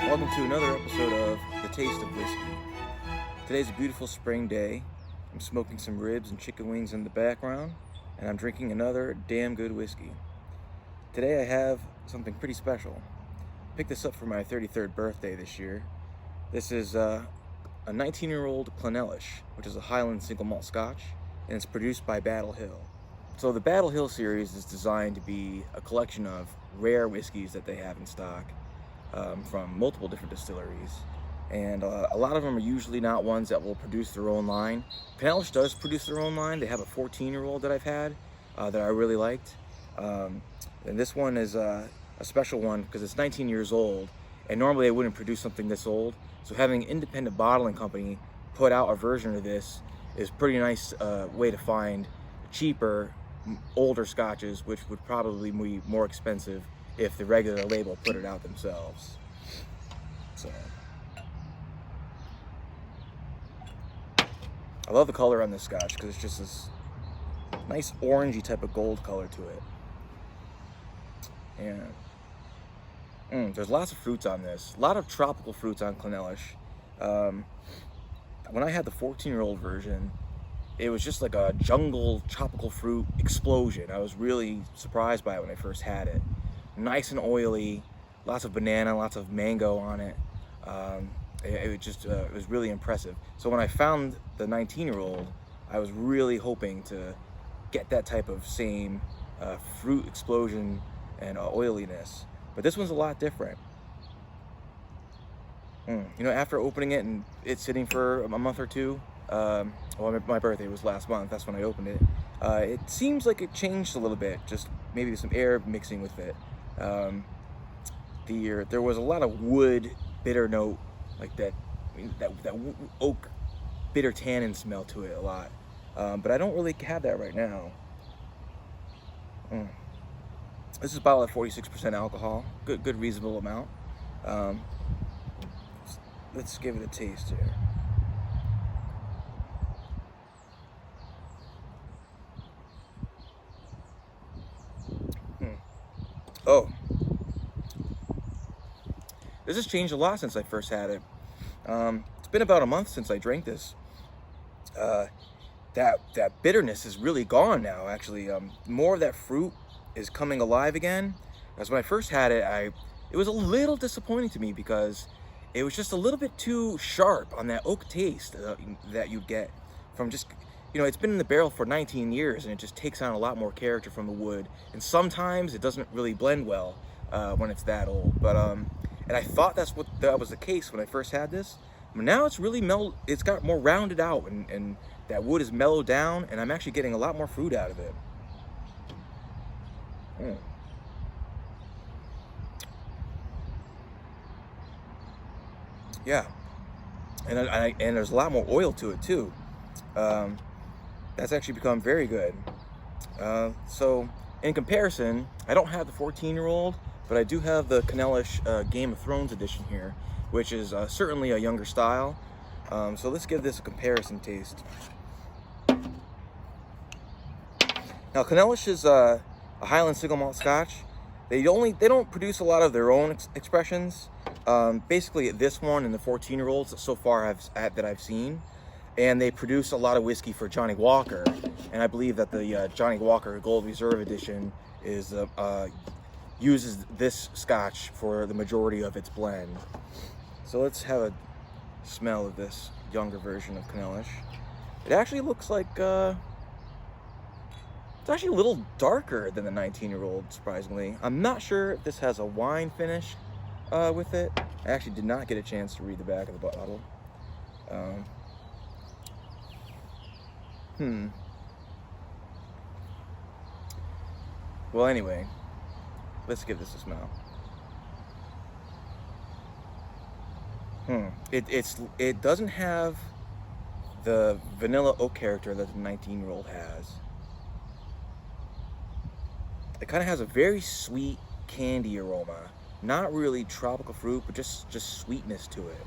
Welcome to another episode of The Taste of Whiskey. Today's a beautiful spring day. I'm smoking some ribs and chicken wings in the background, and I'm drinking another damn good whiskey. Today I have something pretty special. I picked this up for my 33rd birthday this year. This is a 19-year-old Clynelish, which is a Highland single malt scotch, and it's produced by Battlehill. So the Battlehill series is designed to be a collection of rare whiskeys that they have in stock from multiple different distilleries. And a lot of them are usually not ones that will produce their own line. Clynelish does produce their own line. They have a 14-year-old that I've had that I really liked. And this one is a special one because it's 19 years old, and normally they wouldn't produce something this old. So having an independent bottling company put out a version of this is a pretty nice way to find cheaper, older scotches, which would probably be more expensive if the regular label put it out themselves. So I love the color on this scotch because it's just this nice orangey type of gold color to it. And there's lots of fruits on this. A lot of tropical fruits on Clynelish. When I had the 14-year-old version, it was just like a jungle tropical fruit explosion. I was really surprised by it when I first had it. Nice and oily, lots of banana, lots of mango on it. It was really impressive. So when I found the 19-year-old, I was really hoping to get that type of same fruit explosion and oiliness. But this one's a lot different. You know, after opening it and it's sitting for a month or two, well, my birthday was last month, that's when I opened it. It seems like it changed a little bit, just maybe some air mixing with it. There was a lot of wood bitter note, like that oak bitter tannin smell to it a lot. But I don't really have that right now. This is a bottle at 46% alcohol, good reasonable amount. Let's give it a taste here. Oh, this has changed a lot since I first had it. It's been about a month since I drank this. That bitterness is really gone now, actually. More of that fruit is coming alive again. As when I first had it, it was a little disappointing to me because it was just a little bit too sharp on that oak taste that you get from just, you know, it's been in the barrel for 19 years and it just takes on a lot more character from the wood. And sometimes it doesn't really blend well when it's that old. But and I thought that was the case when I first had this. But now it's really it's got more rounded out and that wood is mellowed down, and I'm actually getting a lot more fruit out of it. Yeah, and there's a lot more oil to it too. That's actually become very good. So in comparison, I don't have the 14-year-old, but I do have the Clynelish Game of Thrones edition here, which is certainly a younger style. So let's give this a comparison taste. Now Clynelish is a Highland single malt scotch. They don't produce a lot of their own expressions. Basically this one and the 14-year-olds so far that I've seen. And they produce a lot of whiskey for Johnny Walker, and I believe that the Johnny Walker Gold Reserve Edition uses this scotch for the majority of its blend. So let's have a smell of this younger version of Clynelish. It actually looks like it's actually a little darker than the 19-year-old, surprisingly. I'm not sure if this has a wine finish with it. I actually did not get a chance to read the back of the bottle. Well, anyway, let's give this a smell. It doesn't have the vanilla oak character that the 19-year-old has. It kind of has a very sweet candy aroma. Not really tropical fruit, but just sweetness to it.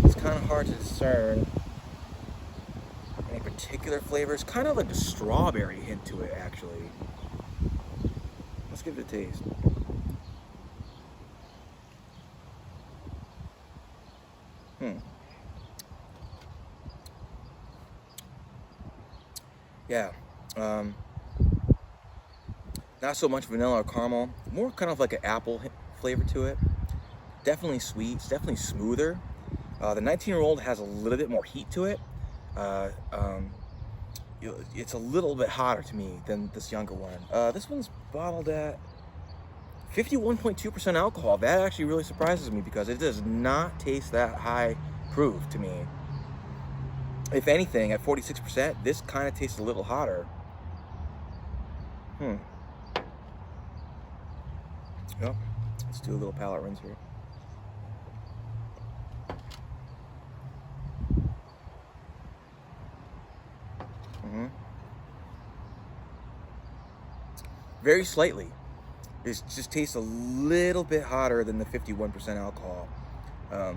It's kind of hard to discern any particular flavors. Kind of like a strawberry hint to it, actually. Let's give it a taste. Yeah. Not so much vanilla or caramel. More kind of like an apple flavor to it. Definitely sweet. It's definitely smoother. The 19-year-old has a little bit more heat to it. It's a little bit hotter to me than this younger one. This one's bottled at 51.2% alcohol. That actually really surprises me because it does not taste that high proof to me. If anything, at 46%, this kind of tastes a little hotter. Yep. Let's do a little palate rinse here. Very slightly. It just tastes a little bit hotter than the 51% alcohol. But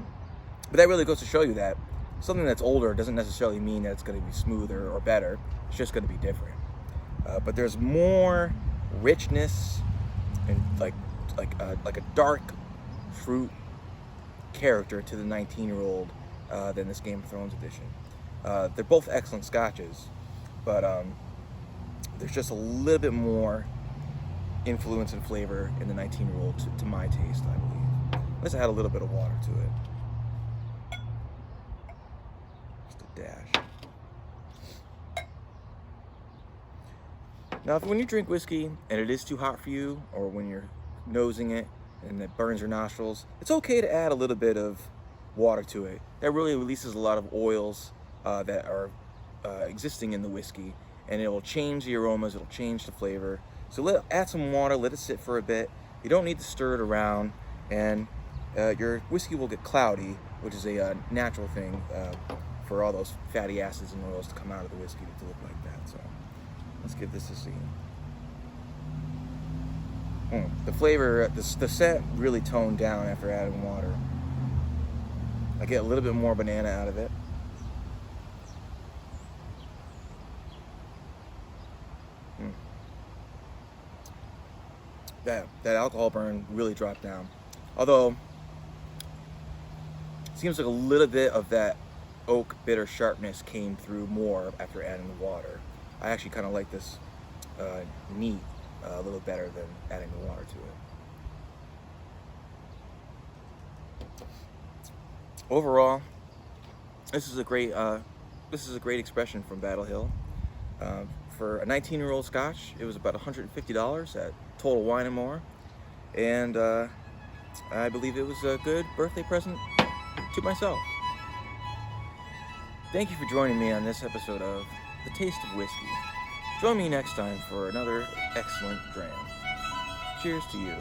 that really goes to show you that something that's older doesn't necessarily mean that it's going to be smoother or better. It's just going to be different. But there's more richness and like a dark fruit character to the 19-year-old than this Game of Thrones edition. They're both excellent scotches, but there's just a little bit more influence and flavor in the 19-year-old to my taste, I believe. Let's add a little bit of water to it. Just a dash. Now, when you drink whiskey and it is too hot for you, or when you're nosing it and it burns your nostrils, it's okay to add a little bit of water to it. That really releases a lot of oils that are existing in the whiskey, and it will change the aromas, it'll change the flavor. So add some water, let it sit for a bit. You don't need to stir it around, and your whiskey will get cloudy, which is a natural thing for all those fatty acids and oils to come out of the whiskey to look like that. So let's give this a see. The flavor, the scent really toned down after adding water. I get a little bit more banana out of it. That alcohol burn really dropped down. Although, it seems like a little bit of that oak bitter sharpness came through more after adding the water. I actually kind of like this neat a little better than adding the water to it. Overall, this is a great expression from Battlehill. For a 19-year-old Scotch, it was about $150 at Total Wine & More, and I believe it was a good birthday present to myself. Thank you for joining me on this episode of The Taste of Whiskey. Join me next time for another excellent dram. Cheers to you.